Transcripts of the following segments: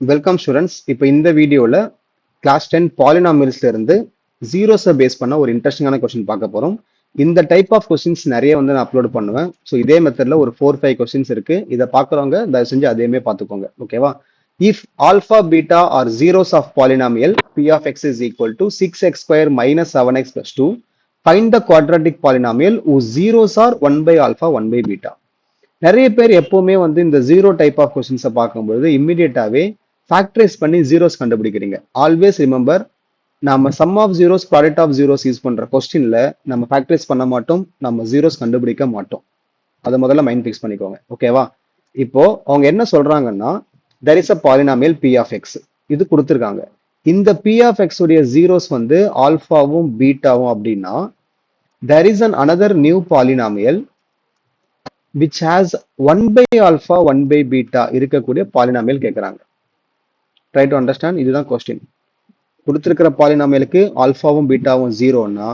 Welcome students. இப்போ இந்த வீடியோவில் கிளாஸ் 10 பாலினாமியல்ஸ்ல இருந்து ஜீரோஸை பேஸ் பண்ண ஒரு இன்ட்ரெஸ்டிங்கான கொஸ்டின் பார்க்க போகிறோம். இந்த டைப் ஆஃப் கொஸ்டின்ஸ் நிறைய நான் அப்லோட் பண்ணுவேன். ஸோ இதே மெத்தடில் ஒரு 4-5 கொஸ்டின்ஸ் இருக்கு. இதை பார்க்குறவங்க தயவு செஞ்சு அதையுமே பார்த்துக்கோங்க. ஓகேவா? If alpha beta are zeros of polynomial p of x is equal to 6x² - 7x + 2, find the quadratic polynomial whose zeros are 1/α 1/β. நிறைய பேர் எப்பவுமே இந்த ஜீரோ டைப் ஆஃப் கொஸ்டின்ஸை பார்க்கும்போது இம்மிடியட்டாவே ஃபேக்டரைஸ் பண்ணி ஜீரோஸ் கண்டுபிடிக்கிறீங்க. ஆல்வேஸ் ரிமெம்பர், நம்ம sum of zeros product of zeros use பண்ற கொஸ்டின்ல நம்ம ஃபேக்டரைஸ் பண்ண மாட்டோம், நம்ம ஜீரோஸ் கண்டுபிடிக்க மாட்டோம். அதை முதல்ல மைண்ட் ஃபிக்ஸ் பண்ணிக்கோங்க. ஓகேவா? இப்போ அவங்க என்ன சொல்றாங்கன்னா, there is a polynomial p of x, இது கொடுத்துருக்காங்க. இந்த பி ஆஃப் எக்ஸ் உடைய ஜீரோஸ் ஆல்பாவும் பீட்டாவும் அப்படின்னா, there is an another new polynomial which has 1/α 1/β இருக்கக்கூடிய பாலினாமியல் கேட்கறாங்க. Try to understand. இதுதான் கொஸ்டின். கொடுத்திருக்கிற பாலினாமியலுக்கு ஆல்பாவும் பீட்டாவும் ஜீரோனா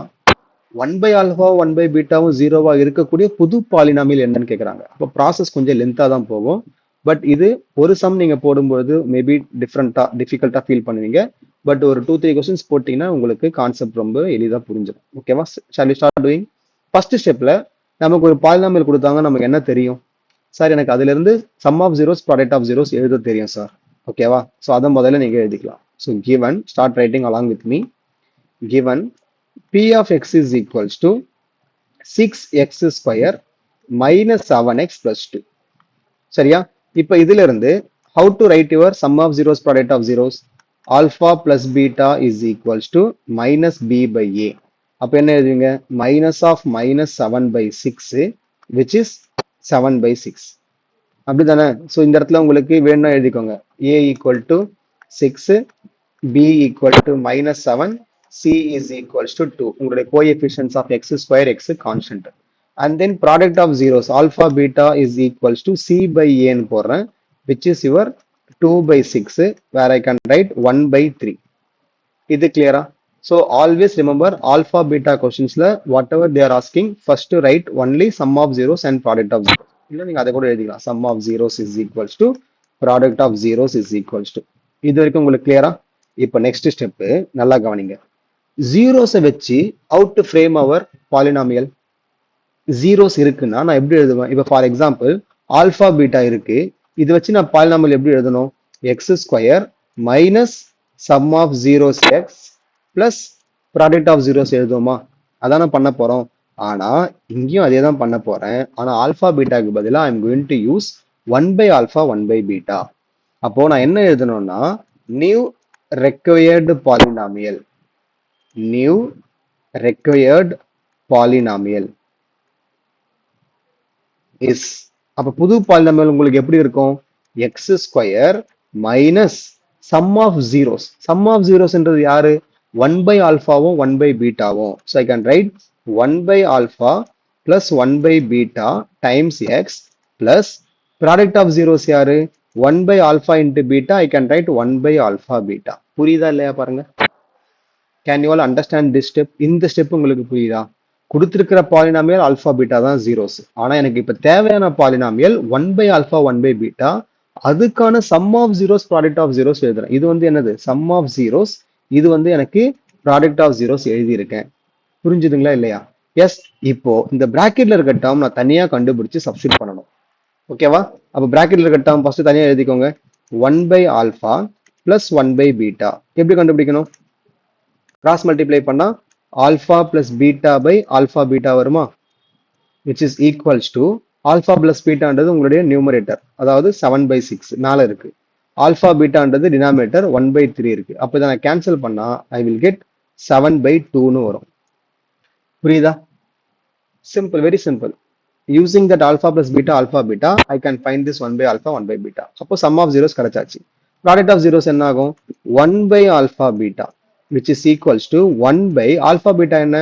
1/α 1/βவும் ஜீரோவா இருக்கக்கூடிய புது பாலினாமியல் என்னன்னு கேட்கறாங்க. அப்போ ப்ராசஸ் கொஞ்சம் லென்த்தா தான் போகும். பட் இது ஒரு சம் நீங்க போடும்போது மேபி டிஃபிகல்ட்டா ஃபீல் பண்ணுவீங்க. பட் ஒரு 2-3 கொஸ்டின்ஸ் போட்டீங்கன்னா உங்களுக்கு கான்செப்ட் ரொம்ப எளிதா புரிஞ்சிடும். ஓகேவா? Shall we start doing? First ஸ்டெப்ல நமக்கு ஒரு பாலினாமியல் கொடுத்தாங்க, நமக்கு என்ன தெரியும் சார்? எனக்கு அதுல இருந்து sum of zeros product of zeros எழுத தெரியும் சார். ஓகேவா? ஸோ அதை முதல்ல நீங்க எழுதிக்கலாம். So given, start writing along with me. Given p of x is equals to 6x² - 7x + 2. சரியா? இப்போ இதுல இருந்து how to write your sum of zeros product of zeros? Alpha plus beta is equals to -b/a. அப்ப என்ன எழுதுவீங்க? Minus of -7/6 which is 7/6. அப்படிதானே? So இந்த இடத்துல உங்களுக்கு வேணும்னா எழுதிக்கோங்க. a equal to 6, b equal to -7, c is equals to 2. உங்களுடைய coefficients of x², x constant. And then product of zeros alpha beta is equals to c/a போடுறேன், which is your 2/6, where I can write 1/3. இது கிளியரா? So always remember, alpha beta questionsல whatever they are asking, first to write only sum of zeros and product of zeros. இல்ல நீங்க அதை கூட எழுதிக்கலாம். sum of zeros is equals to product of zeros is equals to. இது வரைக்கும் உங்களுக்கு கிளியரா? இப்போ நெக்ஸ்ட் ஸ்டெப் நல்லா கவனிங்க. ஜீரோஸை வச்சு how to frame our polynomial. Zeros இருக்குன்னா நான் எப்படி எழுதுவேன்? இப்போ ஃபார் எக்ஸாம்பிள் ஆல்பா பீட்டா இருக்கு, இது வச்சு நான் பாலினாமியல் எப்படி எழுதணும்? x² minus sum of zeros x plus product of zeros எழுதுவோமா? அதான் பண்ண போறோம். ஆனா இங்கேயும் அதே தான் பண்ண போறேன். ஆனா ஆல்பா பீட்டாக்கு பதிலாக ஐம் கோயிங் டு யூஸ் 1/α 1/β. அப்போ நான் என்ன எழுதணும்னா, new required polynomial, new required polynomial is, அப்ப புது பாலினாமியல் உங்களுக்கு எப்படி இருக்கும்? x² minus sum of zeros. Sum of ஜீரோஸ்ன்றது யாரு? 1/ஆவும் 1/βவும். So I can write 1/α plus 1/β times x plus product of zeros யாரு? 1/α into beta. I can write 1/α beta. புரியுதா இல்லையா பாருங்க. Can you all understand this step? இந்த ஸ்டெப் உங்களுக்கு புரியுதா? கொடுத்திருக்கிற பாலினாமியல் ஆல்பா பீட்டா தான் ஜீரோஸ். ஆனா எனக்கு இப்ப தேவையான பாலினாமியல் 1/α 1/β. அதுக்கான sum of zeros product of zeros எழுதுறேன். இது என்னது? Sum of zeros. இது எனக்கு ப்ராடக்ட் ஆஃப் ஜீரோஸ் எழுதியிருக்கேன். புரிஞ்சுதுங்களா இல்லையா? எஸ். இப்போ இந்த பிராக்கெட்ல இருக்க டேர்ம் நான் தனியா கண்டுபிடிச்சு சப்ஸ்டிட் பண்ணணும். ஓகேவா? அப்ப பிராக்கெட்ல இருக்க டேர்ம் ஃபர்ஸ்ட் தனியா எழுதிக்கோங்க. 1/α பிளஸ் 1/β. எப்படி கண்டுபிடிக்கணும்? கிராஸ் மல்டிப்ளை பண்ணா alpha plus beta by alpha beta வருமா? which is equals to alpha plus பீட்டான்றது உங்களுடைய நியூமரேட்டர், அதாவது 7/6 மேல இருக்கு. ஆல்பா பீட்டான்றது டினாமினேட்டர் 1/3 இருக்கு. அப்போ இதை நான் கேன்சல் பண்ணா ஐ வில் கெட் 7/2ன்னு வரும். புரியுதா? Simple, very simple. Using that alpha plus beta I can find this 1/α 1/β. அப்போ சம் ஆஃப் ஜீரோஸ் கிடைச்சாச்சு. ப்ராடக்ட் ஆஃப் ஜீரோஸ் என்ன ஆகும்? 1/α beta which is equals to 1/α beta என்ன?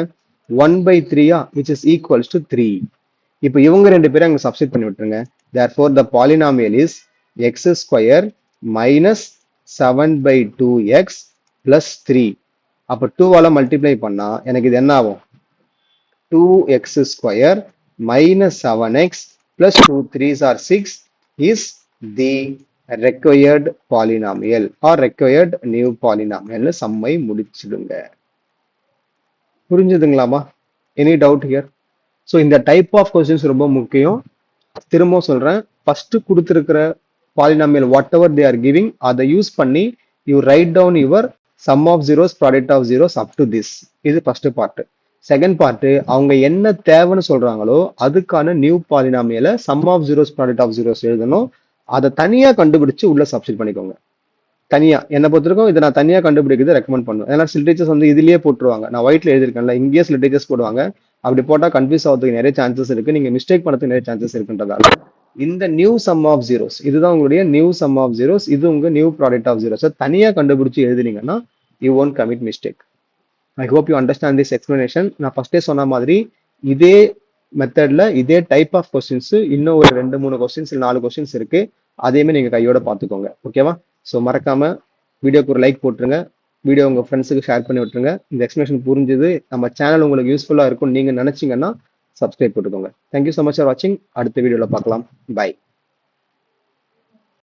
1/3, which is equals to 3. இப்போ இவங்க ரெண்டு பேரும் அங்க சப்ஸ்டிட் பண்ணி விட்டுருங்க. therefore the polynomial is x² minus 7/2x plus 3. அப்போ 2ஆல மல்டிப்ளை பண்ணா எனக்கு இது என்ன ஆகும்? 2x² minus 7x plus 2 3s are 6 is the required polynomial are required new பாலினாமியல்னு சம்மை முடிச்சிடுங்க. புரிஞ்சுதுங்களாமா? Any doubt here? ஸோ இந்த டைப் ஆஃப் கொஸ்டின்ஸ் ரொம்ப முக்கியம். திரும்பவும் சொல்றேன், ஃபர்ஸ்ட் கொடுத்துருக்கிற polynomial whatever they are giving அதை யூஸ் பண்ணி you write down your sum of zeros product of zeros up to this. இது ஃபர்ஸ்ட் பார்ட். செகண்ட் பார்ட், அவங்க என்ன தேவைன்னு சொல்றாங்களோ அதுக்கான நியூ பாலினாமியல sum of zeros product of zeros எழுதணும். அதை தனியா கண்டுபிடிச்சு உள்ள சப்ஸ்டிட் பண்ணிக்கோங்க. தனியா என்ன பொறுத்திருக்கும் இதை நான் தனியா கண்டுபிடிக்கிறது ரெக்கமெண்ட் பண்ணுவேன். ஏன்னா சில டீச்சர்ஸ் வந்து இதுலயே போட்டுருவாங்க. நான் ஒயிட்ல எழுதிருக்கேன்ல, இங்கேயே சில டீச்சர்ஸ் போடுவாங்க. அப்படி போட்டா கன்ஃபியூஸ் ஆகிறதுக்கு நிறைய சான்சஸ் இருக்கு. நீங்க மிஸ்டேக் பண்ணதுக்கு நிறைய சான்சஸ் இருக்குன்றதால இந்த நியூ சம் ஆஃப் ஜீரோஸ் இதுதான் உங்களுடைய நியூ சம் ஆஃப் ஜீரோஸ். இது உங்க நியூ ப்ராடக்ட் ஆஃப் ஜீரோஸ் தனியா கண்டுபிடிச்சு எழுதுனீங்கன்னா you won't commit mistake. I hope you understand this explanation. நான் ஃபர்ஸ்டே சொன்ன மாதிரி இதே மெத்தட்ல இதே டைப் ஆஃப் கொஸ்டின்ஸ் இன்னும் ஒரு 2-3 கொஸ்டின்ஸ் 4 கொஸ்டின்ஸ் இருக்கு. அதையுமே நீங்க கையோட பார்த்துக்கோங்க. ஓகேவா? ஸோ மறக்காம வீடியோக்கு ஒரு லைக் போட்டுருங்க. வீடியோ உங்க ஃப்ரெண்ட்ஸுக்கு ஷேர் பண்ணி விட்டுருங்க. இந்த எக்ஸ்பிளேஷன் புரிஞ்சுது, நம்ம சேனல் உங்களுக்கு யூஸ்ஃபுல்லா இருக்கும் நீங்க நினைச்சீங்கன்னா சப்ஸ்கிரைப் போட்டுக்கோங்க. தேங்க்யூ ஸோ மச் ஃபார் வாட்சிங். அடுத்த வீடியோல பார்க்கலாம். பை.